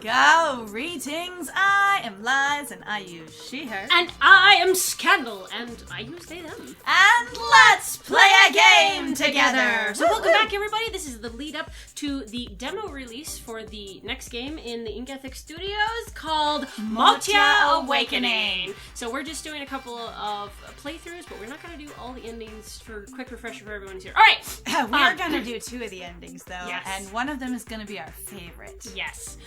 Greetings, I am Liz and I use she, her. And I am Scandal and I use they, them. And let's play a game together! So welcome back, everybody. This is the lead up to the demo release for the next game in the InkEthic Studios called Motya Awakening. So we're just doing a couple of playthroughs, but we're not going to do all the endings for quick refresher for everyone who's here. All right! We are going to do two of the endings, though, yes. And one of them is going to be our favorite. Yes.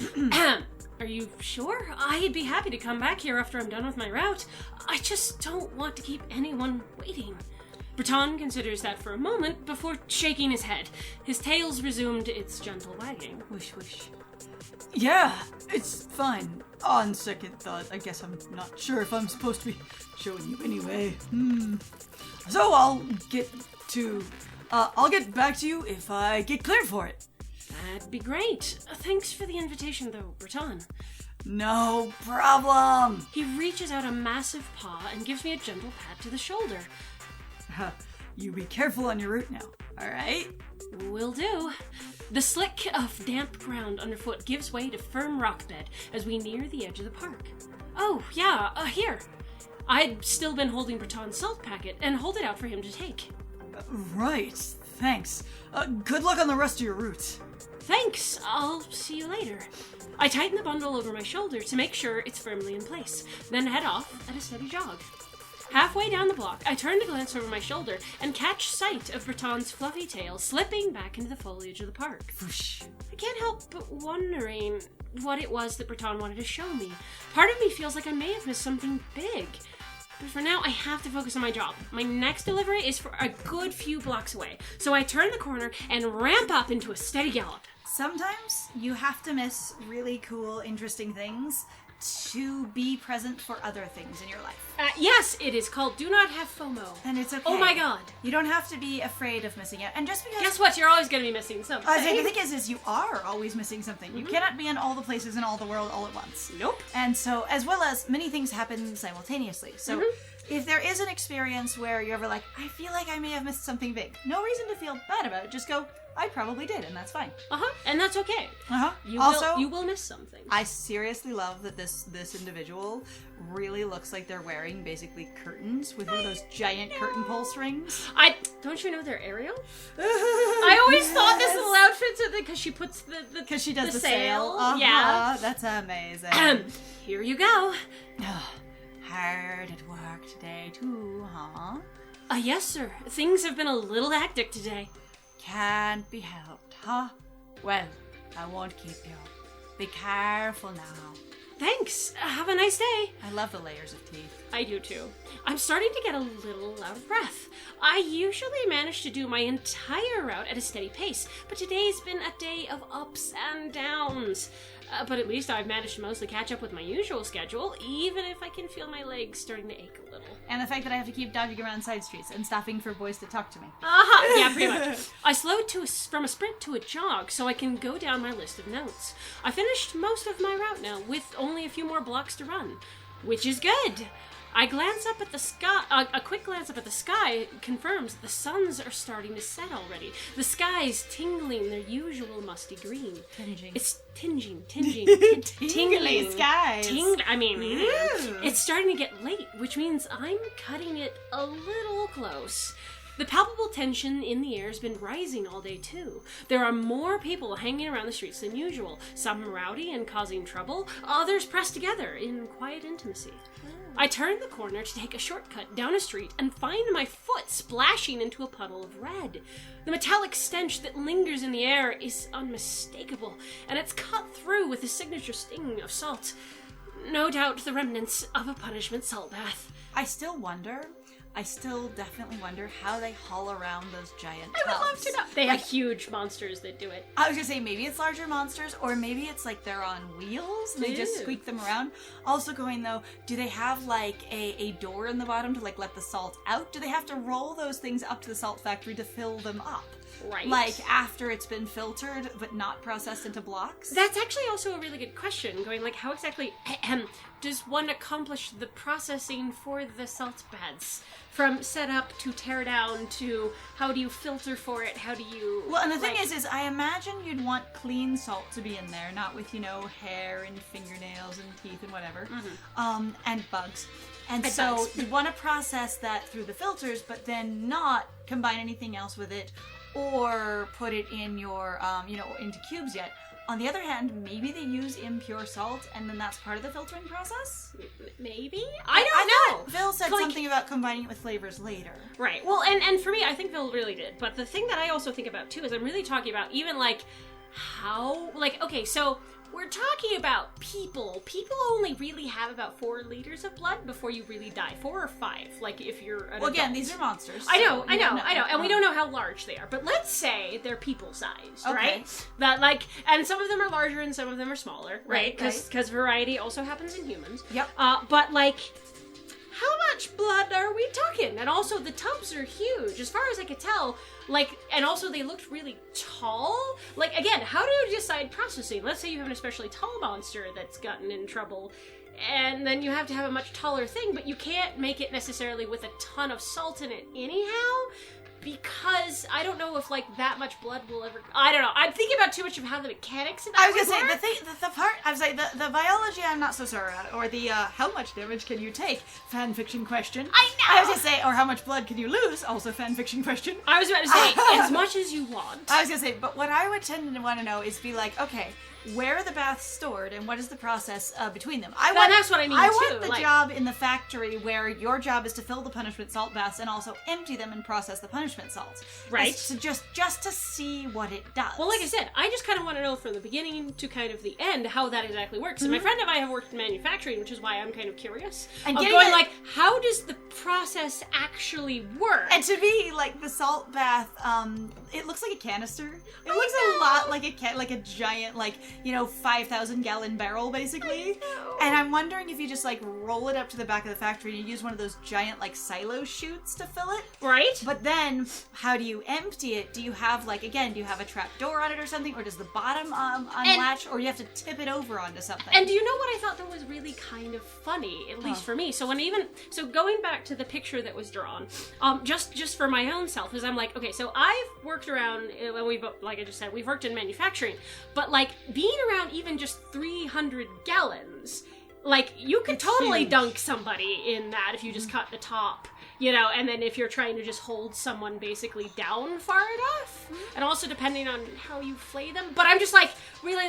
Are you sure? I'd be happy to come back here after I'm done with my route. I just don't want to keep anyone waiting. Brattan considers that for a moment before shaking his head. His tail's resumed its gentle wagging. Whoosh, whoosh. Yeah, it's fine. On second thought, I guess I'm not sure if I'm supposed to be showing you anyway. So I'll get back to you if I get cleared for it. That'd be great. Thanks for the invitation, though, Brattan. No problem. He reaches out a massive paw and gives me a gentle pat to the shoulder. You be careful on your route now, alright? Will do. The slick of damp ground underfoot gives way to firm rock bed as we near the edge of the park. Oh, yeah, here. I'd still been holding Brattan's salt packet and hold it out for him to take. Right, thanks. Good luck on the rest of your route. Thanks, I'll see you later. I tighten the bundle over my shoulder to make sure it's firmly in place, then head off at a steady jog. Halfway down the block, I turn to glance over my shoulder and catch sight of Brattan's fluffy tail slipping back into the foliage of the park. Whoosh. I can't help but wondering what it was that Brattan wanted to show me. Part of me feels like I may have missed something big. But for now, I have to focus on my job. My next delivery is for a good few blocks away, so I turn the corner and ramp up into a steady gallop. Sometimes you have to miss really cool, interesting things to be present for other things in your life. Yes, it is called Do Not Have FOMO. And it's okay. Oh my god. You don't have to be afraid of missing out. And just because... Guess what? You're always going to be missing something. The thing is you are always missing something. You cannot be in all the places in all the world all at once. Nope. And so, as well as many things happen simultaneously. So, if there is an experience where you're ever like, I feel like I may have missed something big, no reason to feel bad about it. Just go, I probably did, and that's fine. And that's okay. You will miss something. I seriously love that this individual really looks like they're wearing basically curtains with one of those giant curtain pull strings. Don't you know they're Ariel? I always thought this little outfit because she puts because she does the sail. Yeah, that's amazing. Here you go. Hard at work today too, huh? Yes, sir. Things have been a little hectic today. Can't be helped, huh? Well, I won't keep you. Be careful now. Thanks. Have a nice day. I love the layers of teeth. I do too. I'm starting to get a little out of breath. I usually manage to do my entire route at a steady pace, but today's been a day of ups and downs. But at least I've managed to mostly catch up with my usual schedule, even if I can feel my legs starting to ache a little. And the fact that I have to keep dodging around side streets and stopping for boys to talk to me. Yeah, pretty much. I slowed from a sprint to a jog so I can go down my list of notes. I finished most of my route now, with only a few more blocks to run, which is good. I glance up at the sky. A quick glance up at the sky confirms the suns are starting to set already. The sky's tingling their usual musty green. Tinging. It's tingling. Tingly skies. It's starting to get late, which means I'm cutting it a little close. The palpable tension in the air has been rising all day, too. There are more people hanging around the streets than usual, some rowdy and causing trouble, others pressed together in quiet intimacy. I turn the corner to take a shortcut down a street and find my foot splashing into a puddle of red. The metallic stench that lingers in the air is unmistakable, and it's cut through with the signature sting of salt. No doubt the remnants of a punishment salt bath. I still definitely wonder how they haul around those giant tubs. I would love to know. They have huge monsters that do it. I was gonna say, maybe it's larger monsters, or maybe it's like they're on wheels and they just squeak them around. Also going though, do they have like a door in the bottom to like let the salt out? Do they have to roll those things up to the salt factory to fill them up? Right. Like, after it's been filtered, but not processed into blocks? That's actually also a really good question, going like, how exactly does one accomplish the processing for the salt baths? From setup to tear down to how do you filter for it? How do you... Well, and the thing is I imagine you'd want clean salt to be in there, not with, hair and fingernails and teeth and whatever, and bugs. And so bugs. you want to process that through the filters, but then not combine anything else with it or put it in your, into cubes yet. On the other hand, maybe they use impure salt, and then that's part of the filtering process? Maybe? I don't know. Phil said something about combining it with flavors later. Right. Well, and for me, I think Phil really did. But the thing that I also think about, too, is I'm really talking about even, how... okay, so... We're talking about people. People only really have about 4 liters of blood before you really die. 4 or 5, if you're an adult. Again, these are monsters. I know. And we don't know how large they are. But let's say they're people-sized, right? That, and some of them are larger and some of them are smaller, right? Because variety also happens in humans. Yep. But, how much blood are we talking? And also, the tubs are huge. As far as I could tell, and also they looked really tall. Again, how do you decide processing? Let's say you have an especially tall monster that's gotten in trouble, and then you have to have a much taller thing, but you can't make it necessarily with a ton of salt in it anyhow, because I don't know if that much blood will ever... I don't know. I'm thinking about too much of how the mechanics of that I was gonna work. say the part. I was like the biology. I'm not so sure about, or the how much damage can you take? Fan fiction question. I know. I was gonna say, or how much blood can you lose? Also fan fiction question. I was about to say as much as you want. I was gonna say, but what I would tend to want to know is okay, where are the baths stored and what is the process between them? That's what I mean, I too. want the job in the factory where your job is to fill the punishment salt baths and also empty them and process the punishment salt. Right. So just to see what it does. Well, like I said, I just kind of want to know from the beginning to kind of the end how that exactly works. And my friend and I have worked in manufacturing, which is why I'm kind of curious. And how does the process actually work? And to me, the salt bath, it looks like a canister. It looks a lot like a giant, 5,000 gallon barrel, basically. And I'm wondering if you just, roll it up to the back of the factory and you use one of those giant, silo chutes to fill it. Right. But then, how do you empty it? Do you have, do you have a trap door on it or something? Or does the bottom unlatch? Or you have to tip it over onto something? And do you know what I thought that was really kind of funny, at least for me? So going back to the picture that was drawn, just for my own self, is I'm okay, so I've worked around, like I just said, we've worked in manufacturing, but being around even just 300 gallons, you could totally dunk somebody in that if you just cut the top, and then if you're trying to just hold someone basically down far enough, and also depending on how you flay them. But I'm just really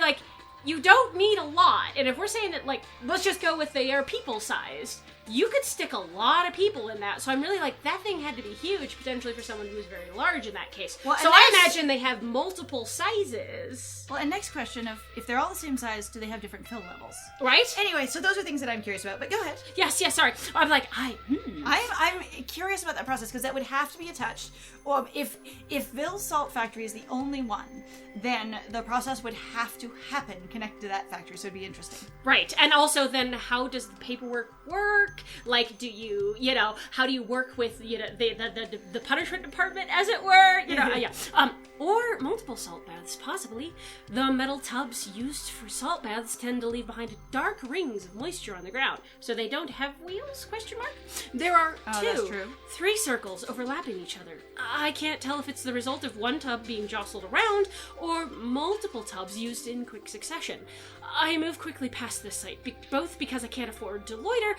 you don't need a lot, and if we're saying that let's just go with they are people-sized, you could stick a lot of people in that. So I'm really that thing had to be huge, potentially for someone who's very large in that case. Well, so I imagine they have multiple sizes. Well, and next question, if they're all the same size, do they have different fill levels? Right? Anyway, so those are things that I'm curious about, but go ahead. Yes, sorry. I'm I'm curious about that process, because that would have to be attached. Or if Ville's Salt Factory is the only one, then the process would have to happen connected to that factory, so it'd be interesting. Right, and also then how does the paperwork work? Do you, how do you work with, the punishment department, as it were? Or multiple salt baths, possibly. The metal tubs used for salt baths tend to leave behind dark rings of moisture on the ground, so they don't have wheels, ? There are that's true. 3 circles overlapping each other. I can't tell if it's the result of one tub being jostled around, or multiple tubs used in quick succession. I move quickly past this site, both because I can't afford to loiter,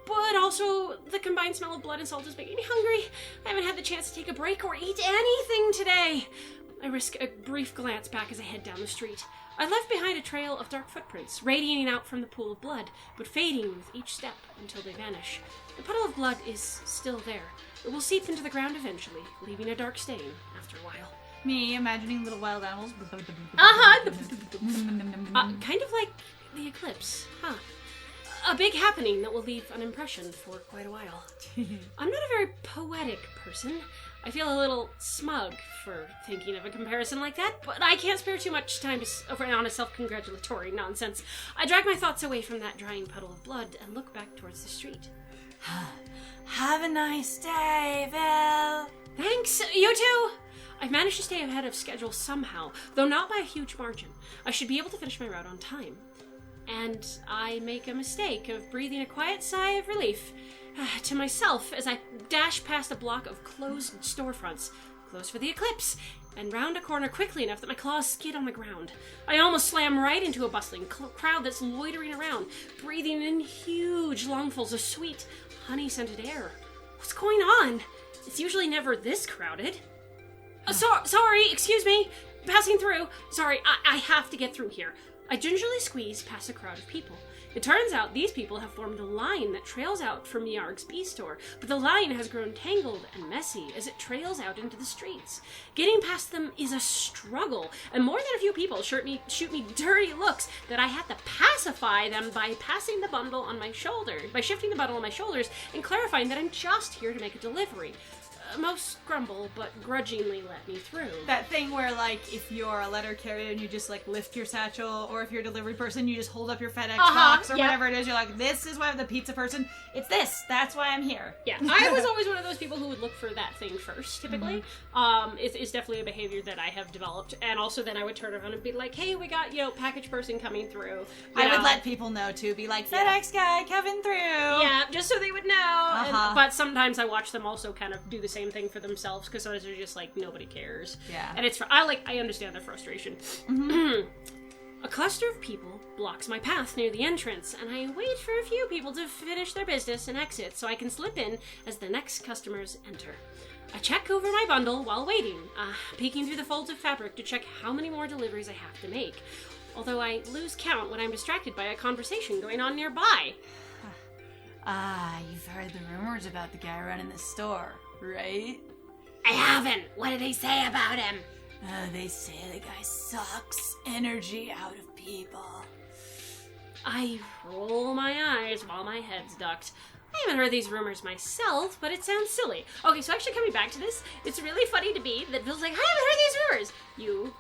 but also the combined smell of blood and salt is making me hungry. I haven't had the chance to take a break or eat anything today. I risk a brief glance back as I head down the street. I left behind a trail of dark footprints, radiating out from the pool of blood, but fading with each step until they vanish. The puddle of blood is still there. It will seep into the ground eventually, leaving a dark stain after a while. Me imagining little wild animals. Kind of like the eclipse, huh? A big happening that will leave an impression for quite a while. I'm not a very poetic person. I feel a little smug for thinking of a comparison like that, but I can't spare too much time on a self-congratulatory nonsense. I drag my thoughts away from that drying puddle of blood and look back towards the street. Have a nice day, Val. Thanks, you too. I've managed to stay ahead of schedule somehow, though not by a huge margin. I should be able to finish my route on time. And I make a mistake of breathing a quiet sigh of relief to myself as I dash past a block of closed storefronts, closed for the eclipse, and round a corner quickly enough that my claws skid on the ground. I almost slam right into a bustling crowd that's loitering around, breathing in huge lungfuls of sweet, honey-scented air. What's going on? It's usually never this crowded. Sorry, excuse me. Passing through. Sorry, I have to get through here. I gingerly squeeze past a crowd of people. It turns out these people have formed a line that trails out from Nyargh's bee store, but the line has grown tangled and messy as it trails out into the streets. Getting past them is a struggle, and more than a few people shoot me dirty looks that I had to pacify them by passing the bundle on my shoulder, by shifting the bundle on my shoulders and clarifying that I'm just here to make a delivery. Most grumble, but grudgingly let me through. That thing where, like, if you're a letter carrier and you just, like, lift your satchel, or if you're a delivery person, you just hold up your FedEx box, or whatever it is, you're like, this is why I'm the pizza person. It's this. That's why I'm here. Yeah. I was always one of those people who would look for that thing first, typically. It's definitely a behavior that I have developed, and also then I would turn around and be like, hey, we got, package person coming through. I would let people know, too. Be like, FedEx guy coming through. Yeah, just so they would know. But sometimes I watch them also kind of do the same thing for themselves, because others are just like, nobody cares. Yeah. And I understand their frustration. A cluster of people blocks my path near the entrance, and I wait for a few people to finish their business and exit so I can slip in as the next customers enter. I check over my bundle while waiting, peeking through the folds of fabric to check how many more deliveries I have to make, although I lose count when I'm distracted by a conversation going on nearby. You've heard the rumors about the guy running the store, right? I haven't. What did they say about him? They say the guy sucks energy out of people. I roll my eyes while my head's ducked. I haven't heard these rumors myself, but it sounds silly. Okay, so actually coming back to this, it's really funny to me that Bill's like, I haven't heard these rumors. You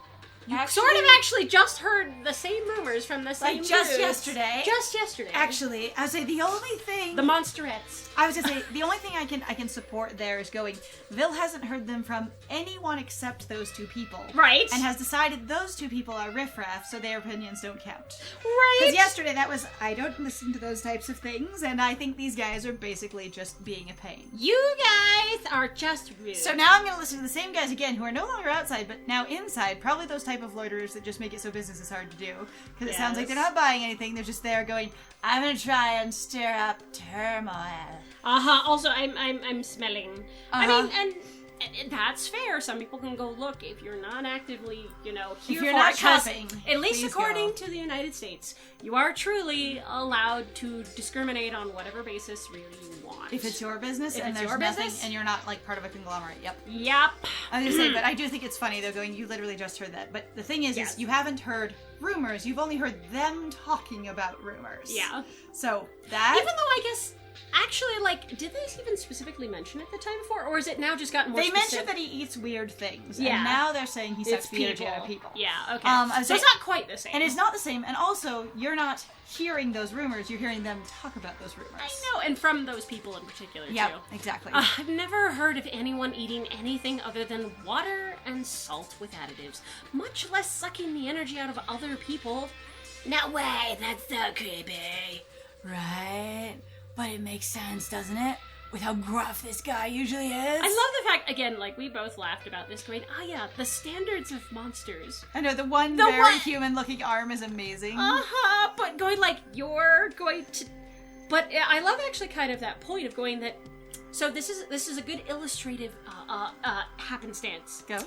sort of actually just heard the same rumors from the same just yesterday. Just yesterday. Actually, I would say the only thing... The Monsterettes. I was going to say, the only thing I can support there is going, Vil hasn't heard them from anyone except those two people. Right. And has decided those two people are riffraff, so their opinions don't count. Right. Because yesterday that was, I don't listen to those types of things, and I think these guys are basically just being a pain. You guys are just rude. So now I'm going to listen to the same guys again, who are no longer outside, but now inside, probably those type of loiterers that just make it so business is hard to do. Because it sounds like they're not buying anything, they're just there going, I'm going to try and stir up turmoil. Also, I'm smelling. I mean, and that's fair. Some people can go look if you're not actively, here if you're for not it, shopping. At least according to the United States, you are truly allowed to discriminate on whatever basis really you want. If it's your business and there's nothing, and you're not like part of a conglomerate. Yep. I was gonna say, but I do think it's funny though. Going, you literally just heard that. But the thing is you haven't heard rumors. You've only heard them talking about rumors. Yeah. So that. Even though I guess. Actually, did they even specifically mention it the time before? Or is it now just gotten more specific? They mentioned that he eats weird things. Yeah. And now they're saying he sucks the energy out of people. Yeah, okay. So it's not quite the same. And it's not the same. And also, you're not hearing those rumors. You're hearing them talk about those rumors. I know, and from those people in particular, yeah, too. Exactly. I've never heard of anyone eating anything other than water and salt with additives, much less sucking the energy out of other people. No way, that's so creepy. Right? But it makes sense, doesn't it? With how gruff this guy usually is. I love the fact, again, we both laughed about this, going, the standards of monsters. I know, the very human-looking arm is amazing. But going, you're going to... But I love actually kind of that point of going that... So this is a good illustrative happenstance. Go.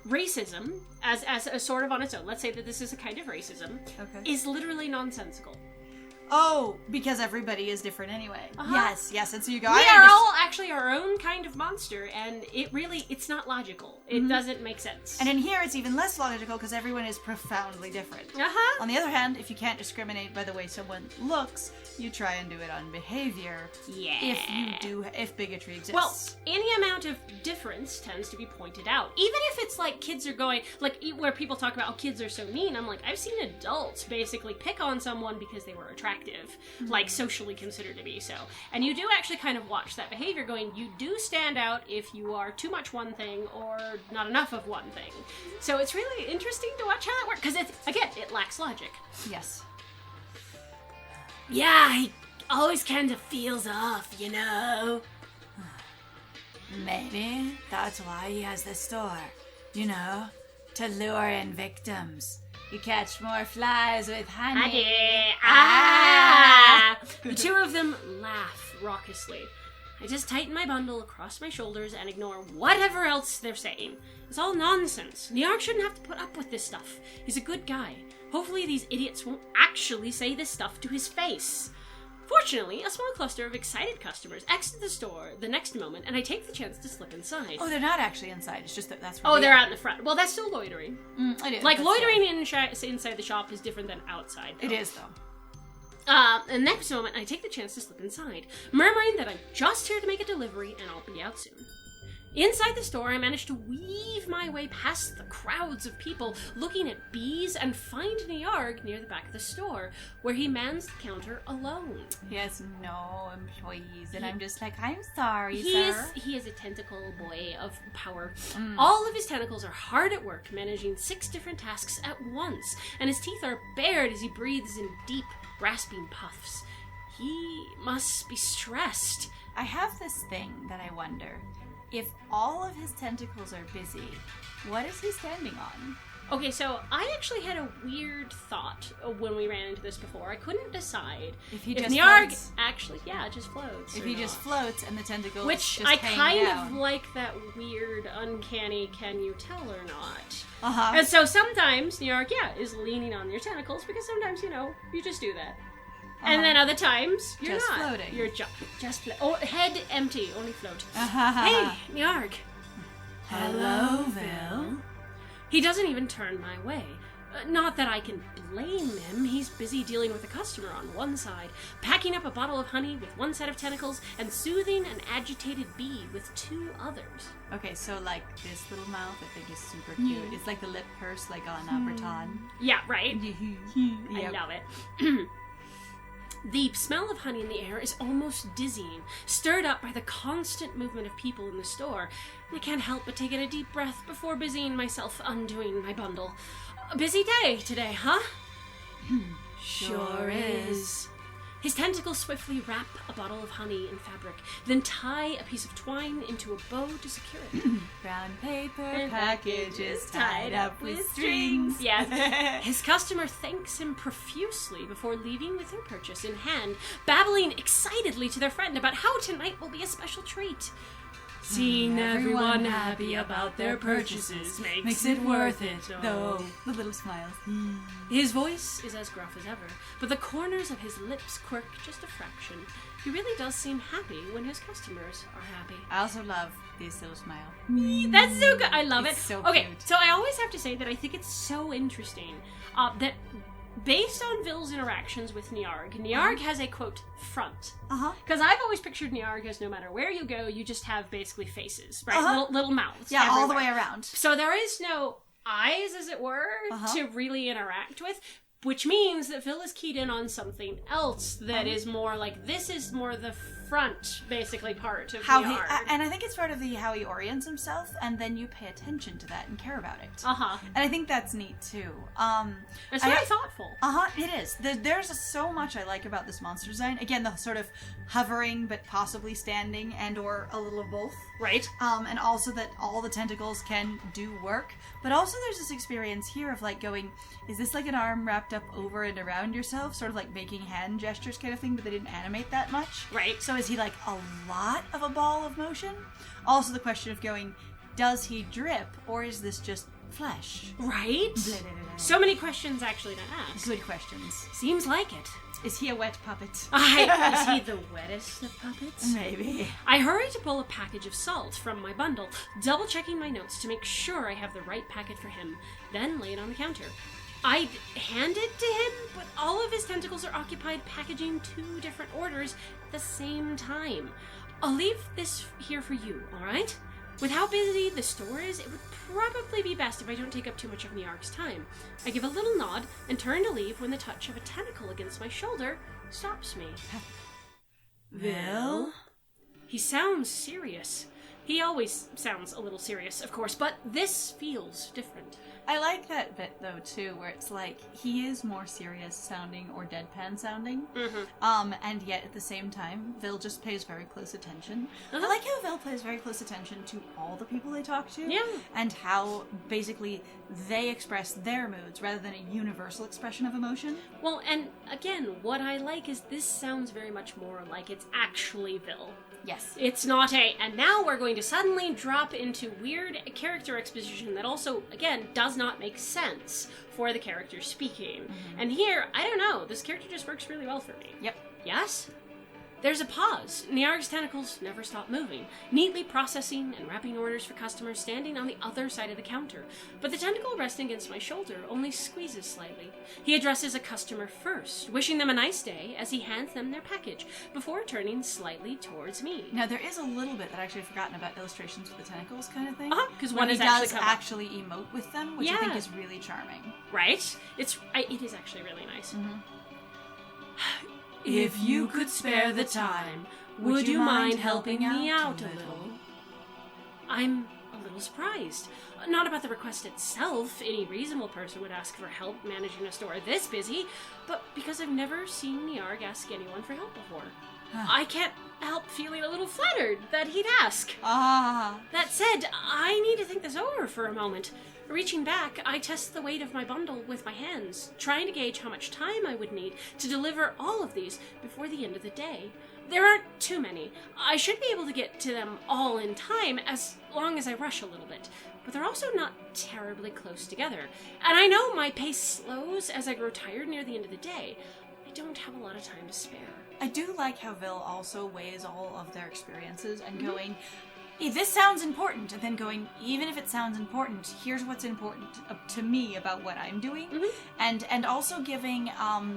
Racism, as a sort of on its own, let's say that this is a kind of racism, is literally nonsensical. Oh, because everybody is different anyway. Yes, and so you go... We are all actually our own kind of monster, and it's not logical. It doesn't make sense. And in here, it's even less logical, because everyone is profoundly different. On the other hand, if you can't discriminate by the way someone looks, you try and do it on behavior. Yeah. If bigotry exists. Well, any amount of difference tends to be pointed out. Even if it's kids are going, where people talk about, kids are so mean, I'm I've seen adults basically pick on someone because they were attracted attractive, like socially considered to be so. And you do actually kind of watch that behavior going, you do stand out if you are too much one thing or not enough of one thing. So it's really interesting to watch how that works, because it lacks logic. Yes. Yeah, he always kind of feels off, you know. Maybe that's why he has the store, you know, to lure in victims. You catch more flies with honey. Ah! The two of them laugh raucously. I just tighten my bundle across my shoulders and ignore whatever else they're saying. It's all nonsense. Nyargh shouldn't have to put up with this stuff. He's a good guy. Hopefully these idiots won't actually say this stuff to his face. Fortunately, a small cluster of excited customers exit the store the next moment, and I take the chance to slip inside. Oh, they're not actually inside. It's just that's where they're out in the front. Well, that's still loitering. It is. Like, loitering inside the shop is different than outside, though. It is, though. The next moment, I take the chance to slip inside, murmuring that I'm just here to make a delivery and I'll be out soon. Inside the store, I manage to weave my way past the crowds of people looking at bees and find Nyargh near the back of the store, where he mans the counter alone. He has no employees, and I'm just like, I'm sorry, sir. He is a tentacle boy of power. All of his tentacles are hard at work, managing 6 different tasks at once, and his teeth are bared as he breathes in deep, rasping puffs. He must be stressed. I have this thing that I wonder. If all of his tentacles are busy, what is he standing on? Okay, so I actually had a weird thought when we ran into this before. I couldn't decide if just Nyargh floats. Actually, yeah, it just floats. If he just floats and the tentacles Which just I hang kind down. of like that weird, uncanny, can you tell or not? Uh-huh. And so sometimes Nyargh, is leaning on your tentacles, because sometimes, you just do that. And then other times, you're just not. Floating. You're just head empty, only float. Hey, Nyargh. Hello, Vil. He doesn't even turn my way. Not that I can blame him. He's busy dealing with a customer on one side, packing up a bottle of honey with one set of tentacles, and soothing an agitated bee with 2 others. Okay, so like this little mouth, I think is super cute. It's like the lip purse, like on Brattan. Yeah, right? Yep. I love it. The smell of honey in the air is almost dizzying, stirred up by the constant movement of people in the store. I can't help but take in a deep breath before busying myself undoing my bundle. A busy day today, huh? Sure is. His tentacles swiftly wrap a bottle of honey in fabric, then tie a piece of twine into a bow to secure it. Brown paper packages tied up with strings. Yes. His customer thanks him profusely before leaving with their purchase in hand, babbling excitedly to their friend about how tonight will be a special treat. Seeing everyone happy about their purchases makes it worth it, though. The little smiles. His voice is as gruff as ever, but the corners of his lips quirk just a fraction. He really does seem happy when his customers are happy. I also love this little smile. That's so good. I love It's it. so okay, cute. so I always have to say that I think it's so interesting that based on Vil's interactions with Nyargh has a, quote, front. Because I've always pictured Nyargh as no matter where you go, you just have basically faces, right? Little mouths. Yeah, everywhere. all the way around. So there is no eyes, as it were, to really interact with, which means that Vil is keyed in on something else that is more like, this is more the front, basically, part of Nyargh. And I think it's part of how he orients himself, and then you pay attention to that and care about it. And I think that's neat too. It's very thoughtful. It is. There's so much I like about this monster design. Again, the sort of hovering but possibly standing and or a little of both. Right. And also that all the tentacles can do work. But also there's this experience here of like going, is this like an arm wrapped up over and around yourself? Sort of like making hand gestures kind of thing, but they didn't animate that much. Right. So is he like a lot of a ball of motion? Also the question of going, does he drip or is this just flesh? Right? Blah, blah, blah, blah. So many questions actually to ask. Good questions. Seems like it. Is he a wet puppet? Is he the wettest of puppets? Maybe. I hurry to pull a package of salt from my bundle, double-checking my notes to make sure I have the right packet for him, then lay it on the counter. I'd hand it to him, but all of his tentacles are occupied packaging 2 different orders at the same time. I'll leave this here for you, alright? With how busy the store is, it would probably be best if I don't take up too much of Nyargh's time. I give a little nod and turn to leave when the touch of a tentacle against my shoulder stops me. Vil? He sounds serious. He always sounds a little serious, of course, but this feels different. I like that bit, though, too, where it's like, he is more serious sounding or deadpan sounding, and yet at the same time, Vil just pays very close attention. I like how Vil pays very close attention to all the people they talk to, and how, basically, they express their moods, rather than a universal expression of emotion. Well, and again, what I like is this sounds very much more like it's actually Vil. Yes. It's not and now we're going to suddenly drop into weird character exposition that also, again, does not make sense for the character speaking. And here, I don't know, this character just works really well for me. Yep. Yes? There's a pause. Nyargh's tentacles never stop moving, neatly processing and wrapping orders for customers standing on the other side of the counter. But the tentacle resting against my shoulder only squeezes slightly. He addresses a customer first, wishing them a nice day as he hands them their package, before turning slightly towards me. Now, there is a little bit that I actually had forgotten about illustrations with the tentacles kind of thing. Because when one he does actually emote with them, which I think is really charming. Right? It is actually really nice. If you could spare the time, would you mind helping me out a little? I'm a little surprised. Not about the request itself. Any reasonable person would ask for help managing a store this busy, but because I've never seen Nyargh ask anyone for help before. I can't help feeling a little flattered that he'd ask. That said, I need to think this over for a moment. Reaching back, I test the weight of my bundle with my hands, trying to gauge how much time I would need to deliver all of these before the end of the day. There aren't too many. I should be able to get to them all in time, as long as I rush a little bit. But they're also not terribly close together. And I know my pace slows as I grow tired near the end of the day. I don't have a lot of time to spare. I do like how Vil also weighs all of their experiences and going, this sounds important, and then going, even if it sounds important, here's what's important to me about what I'm doing, and also giving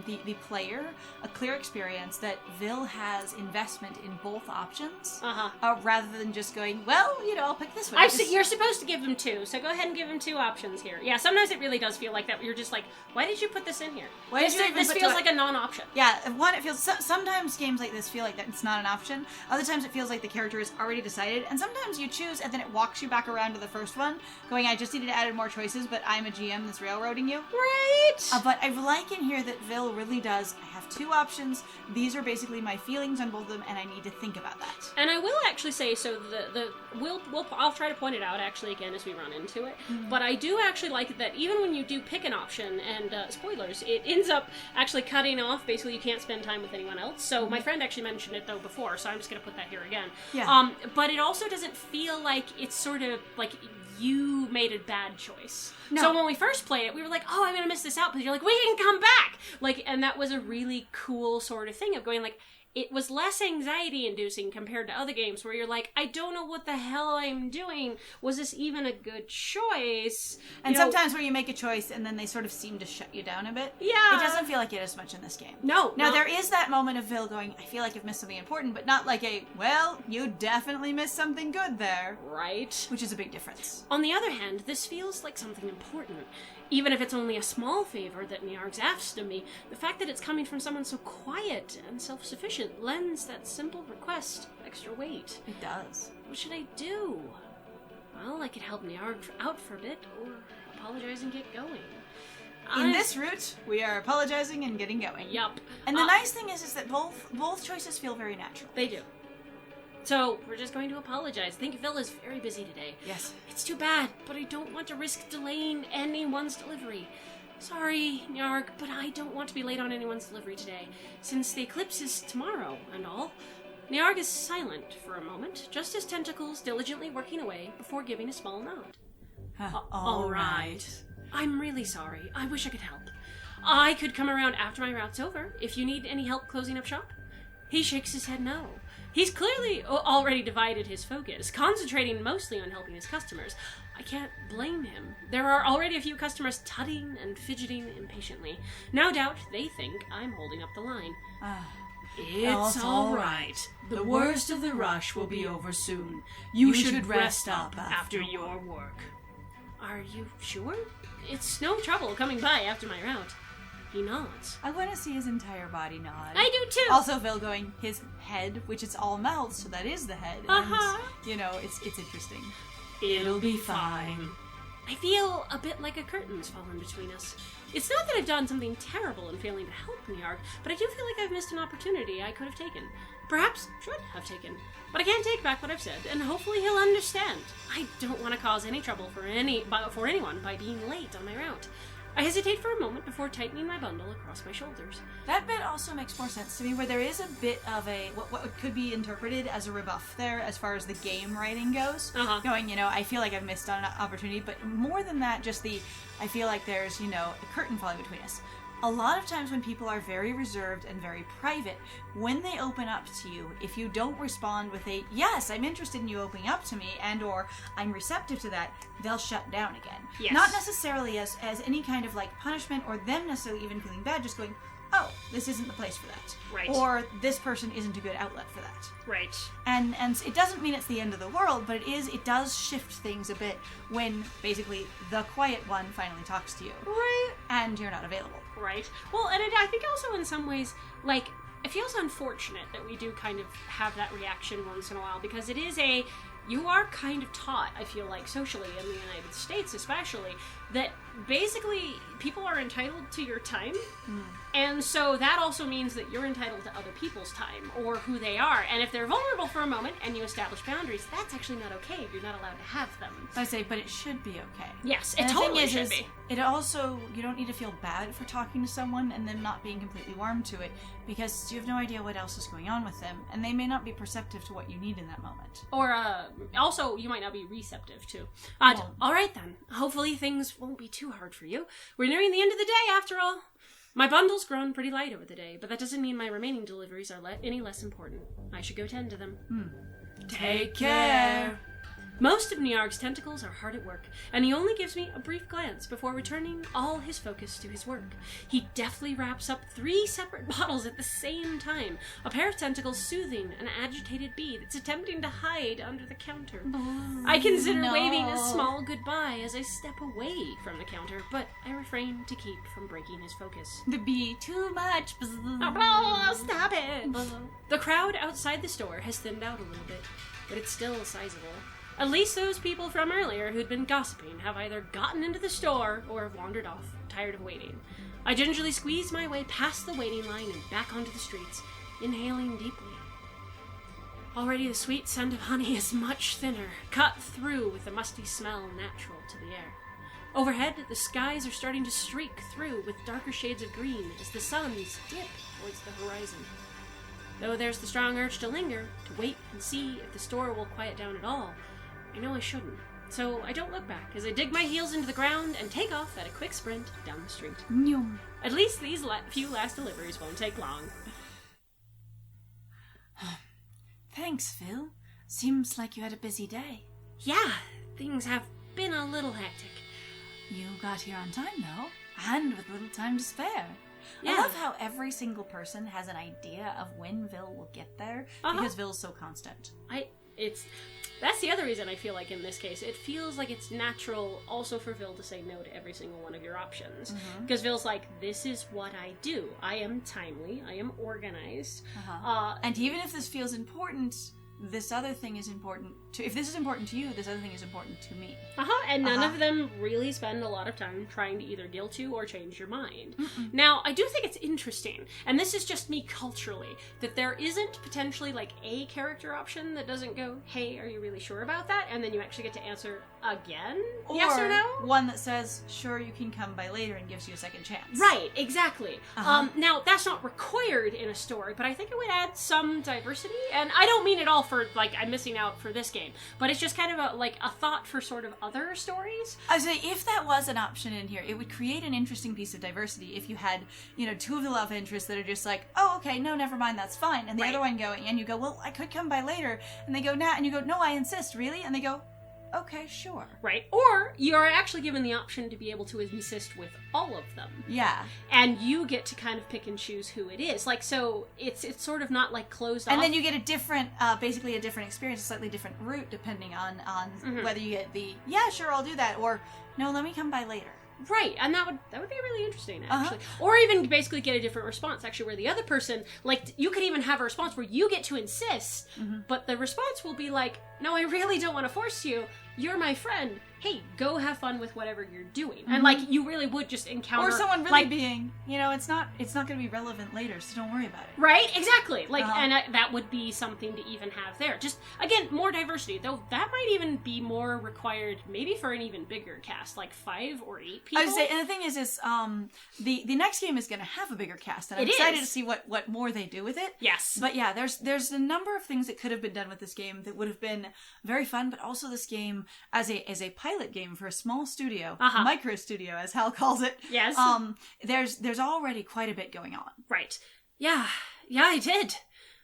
the player a clear experience that Vil has investment in both options, rather than just going, well, I'll pick this one. You're supposed to give them two, so go ahead and give them two options here. Yeah, sometimes it really does feel like that. You're just like, why did you put this in here? This feels like a non-option. Yeah, it feels. Sometimes games like this feel like that it's not an option. Other times it feels like the character is already decided, and sometimes you choose and then it walks you back around to the first one, going, I just needed to add more choices, but I'm a GM that's railroading you. Right! But I like in here that Vil really does, I have two options, these are basically my feelings on both of them, and I need to think about that. And I will actually say, so I'll try to point it out actually again as we run into it, but I do actually like that even when you do pick an option, and spoilers, it ends up actually cutting off, basically you can't spend time with anyone else. So my friend actually mentioned it though before, so I'm just going to put that here again. Yeah. But it also doesn't feel like it's sort of like you made a bad choice. No. So when we first played it, we were like, oh, I'm going to miss this out, but you're like, we can come back! And that was a really cool sort of thing of going like, it was less anxiety-inducing compared to other games where you're like, I don't know what the hell I'm doing. Was this even a good choice? And sometimes where you make a choice and then they sort of seem to shut you down a bit. Yeah. It doesn't feel like it as much in this game. No. Now, there is that moment of Vil going, I feel like I've missed something important, but not like you definitely missed something good there. Right. Which is a big difference. On the other hand, this feels like something important. Even if it's only a small favor that Nyargh's asked of me, the fact that it's coming from someone so quiet and self-sufficient lends that simple request extra weight. It does. What should I do? Well, I could help Nyargh out for a bit, or apologize and get going. In this route, we are apologizing and getting going. Yup. And the nice thing is that both choices feel very natural. They do. So, we're just going to apologize. I think Vil is very busy today. Yes. It's too bad, but I don't want to risk delaying anyone's delivery. Sorry, Nyargh, but I don't want to be late on anyone's delivery today, since the eclipse is tomorrow and all. Nyargh is silent for a moment, just his tentacles diligently working away before giving a small nod. All right. I'm really sorry. I wish I could help. I could come around after my route's over, if you need any help closing up shop. He shakes his head no. He's clearly already divided his focus, concentrating mostly on helping his customers. I can't blame him. There are already a few customers tutting and fidgeting impatiently. No doubt they think I'm holding up the line. It's all right. The worst of the rush will be over soon. You should rest up after your work. Are you sure? It's no trouble coming by after my route. He nods. I want to see his entire body nod. I do too. Also, Vil going, his head, which it's all mouths, so that is the head. And, you know, it's interesting. It'll be fine. I feel a bit like a curtain's fallen between us. It's not that I've done something terrible in failing to help Nyargh, but I do feel like I've missed an opportunity I could have taken. Perhaps should have taken. But I can't take back what I've said, and hopefully he'll understand. I don't want to cause any trouble for anyone by being late on my route. I hesitate for a moment before tightening my bundle across my shoulders. That bit also makes more sense to me, where there is a bit of a, what could be interpreted as a rebuff there, as far as the game writing goes. Going, you know, I feel like I've missed on an opportunity, but more than that, just I feel like there's, you know, a curtain falling between us. A lot of times when people are very reserved and very private, when they open up to you, if you don't respond with a, yes, I'm interested in you opening up to me, and or I'm receptive to that, they'll shut down again. Yes. Not necessarily as any kind of like punishment or them necessarily even feeling bad, just going, oh, this isn't the place for that. Right. Or this person isn't a good outlet for that. Right. And it doesn't mean it's the end of the world, but it does shift things a bit when basically the quiet one finally talks to you. Right. And you're not available. Right. Well, and I think also in some ways, like, it feels unfortunate that we do kind of have that reaction once in a while, because it is you are kind of taught, I feel like, socially in the United States especially, that basically people are entitled to your time. And so that also means that you're entitled to other people's time, or who they are. And if they're vulnerable for a moment and you establish boundaries, that's actually not okay. You're not allowed to have them. I say, but it should be okay. Yes, And it the thing totally is, should be. It also, you don't need to feel bad for talking to someone and them not being completely warm to it, because you have no idea what else is going on with them, and they may not be perceptive to what you need in that moment. Or, also, you might not be receptive to. All right then. Hopefully things won't be too hard for you. We're nearing the end of the day, after all. My bundle's grown pretty light over the day, but that doesn't mean my remaining deliveries are any less important. I should go tend to them. Take care. Most of Nyargh's tentacles are hard at work, and he only gives me a brief glance before returning all his focus to his work. He deftly wraps up 3 separate bottles at the same time, a pair of tentacles soothing an agitated bee that's attempting to hide under the counter. I consider waving a small goodbye as I step away from the counter, but I refrain to keep from breaking his focus. The bee, too much. Oh, stop it! The crowd outside the store has thinned out a little bit, but it's still sizable. At least those people from earlier who'd been gossiping have either gotten into the store or have wandered off, tired of waiting. I gingerly squeeze my way past the waiting line and back onto the streets, inhaling deeply. Already the sweet scent of honey is much thinner, cut through with the musty smell natural to the air. Overhead, the skies are starting to streak through with darker shades of green as the suns dip towards the horizon. Though there's the strong urge to linger, to wait and see if the store will quiet down at all, I know I shouldn't, so I don't look back as I dig my heels into the ground and take off at a quick sprint down the street. At least these few last deliveries won't take long. Thanks, Phil. Seems like you had a busy day. Yeah, things have been a little hectic. You got here on time, though, and with little time to spare. Yeah. I love how every single person has an idea of when Vil will get there, because Vil's so constant. That's the other reason I feel like in this case, it feels like it's natural also for Vil to say no to every single one of your options. Because Vil's like, this is what I do. I am timely. I am organized. And even if this feels important, this other thing is important to... If this is important to you, this other thing is important to me. And none of them really spend a lot of time trying to either guilt you or change your mind. Now, I do think it's interesting, and this is just me culturally, that there isn't potentially like a character option that doesn't go, hey, are you really sure about that? And then you actually get to answer again, or yes or no? One that says, sure, you can come by later and gives you a second chance. Right, exactly. Now, that's not required in a story, but I think it would add some diversity, and I don't mean it all for, like, I'm missing out for this game, but it's just kind of a thought for sort of other stories. I would say, if that was an option in here, it would create an interesting piece of diversity if you had, 2 of the love interests that are just like, oh, okay, no, never mind, that's fine, and the other one going, and you go, well, I could come by later, and they go, nah, and you go, no, I insist, really? And they go, okay, sure. Right? Or you are actually given the option to be able to assist with all of them. Yeah. And you get to kind of pick and choose who it is. Like, so it's sort of not like closed off. And then you get a different, basically a different experience, a slightly different route depending on whether you get the, yeah, sure, I'll do that, or no, let me come by later. Right, and that would be really interesting, actually. Or even basically get a different response, actually, where the other person, like, you could even have a response where you get to insist, but the response will be like, no, I really don't want to force you. You're my friend. Hey, go have fun with whatever you're doing. And, like, you really would just encounter... Or someone really being, you know, it's not going to be relevant later, so don't worry about it. Right? Exactly. Like, and that would be something to even have there. Just, again, more diversity. Though that might even be more required, maybe for an even bigger cast, like 5 or 8 people. I would say, and the thing is the next game is going to have a bigger cast, and I'm excited to see what more they do with it. Yes. But yeah, there's a number of things that could have been done with this game that would have been very fun, but also this game as a pilot game for a small studio, micro studio as Hal calls it. Yes. There's already quite a bit going on. Right. Yeah, I did.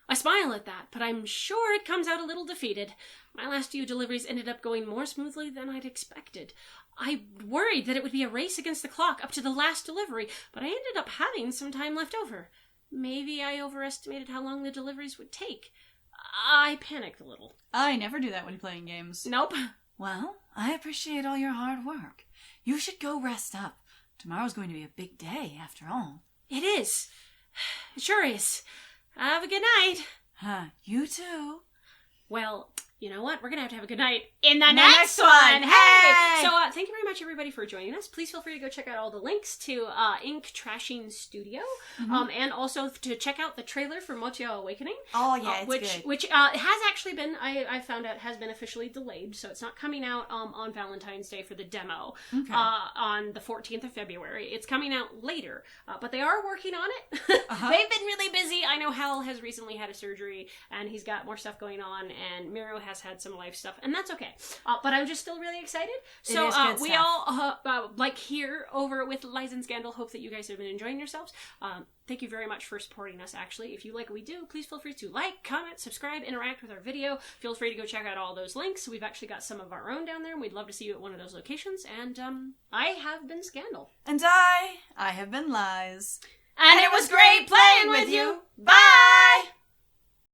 I smile at that, but I'm sure it comes out a little defeated. My last few deliveries ended up going more smoothly than I'd expected. I worried that it would be a race against the clock up to the last delivery, but I ended up having some time left over. Maybe I overestimated how long the deliveries would take. I panicked a little. I never do that when playing games. Nope. Well, I appreciate all your hard work. You should go rest up. Tomorrow's going to be a big day, after all. It is. It sure is. Have a good night. You too. Well, you know what? We're going to have a good night in the next one. Hey! So thank you very much, everybody, for joining us. Please feel free to go check out all the links to Ink Trashing Studio, and also to check out the trailer for Motya Awakening. Oh, yeah, it's good. Which has actually been, I found out, has been officially delayed, so it's not coming out on Valentine's Day for the demo on the 14th of February. It's coming out later, but they are working on it. They've been really busy. I know Hal has recently had a surgery, and he's got more stuff going on, and Miru has had some life stuff, and that's okay. But I'm just still really excited. So we all, like here over with Liza and Scandal, hope that you guys have been enjoying yourselves. Thank you very much for supporting us, actually. If you like what we do, please feel free to like, comment, subscribe, interact with our video. Feel free to go check out all those links. We've actually got some of our own down there, and we'd love to see you at one of those locations. And I have been Scandal. And I have been Liz. And it was great playing with you. Bye!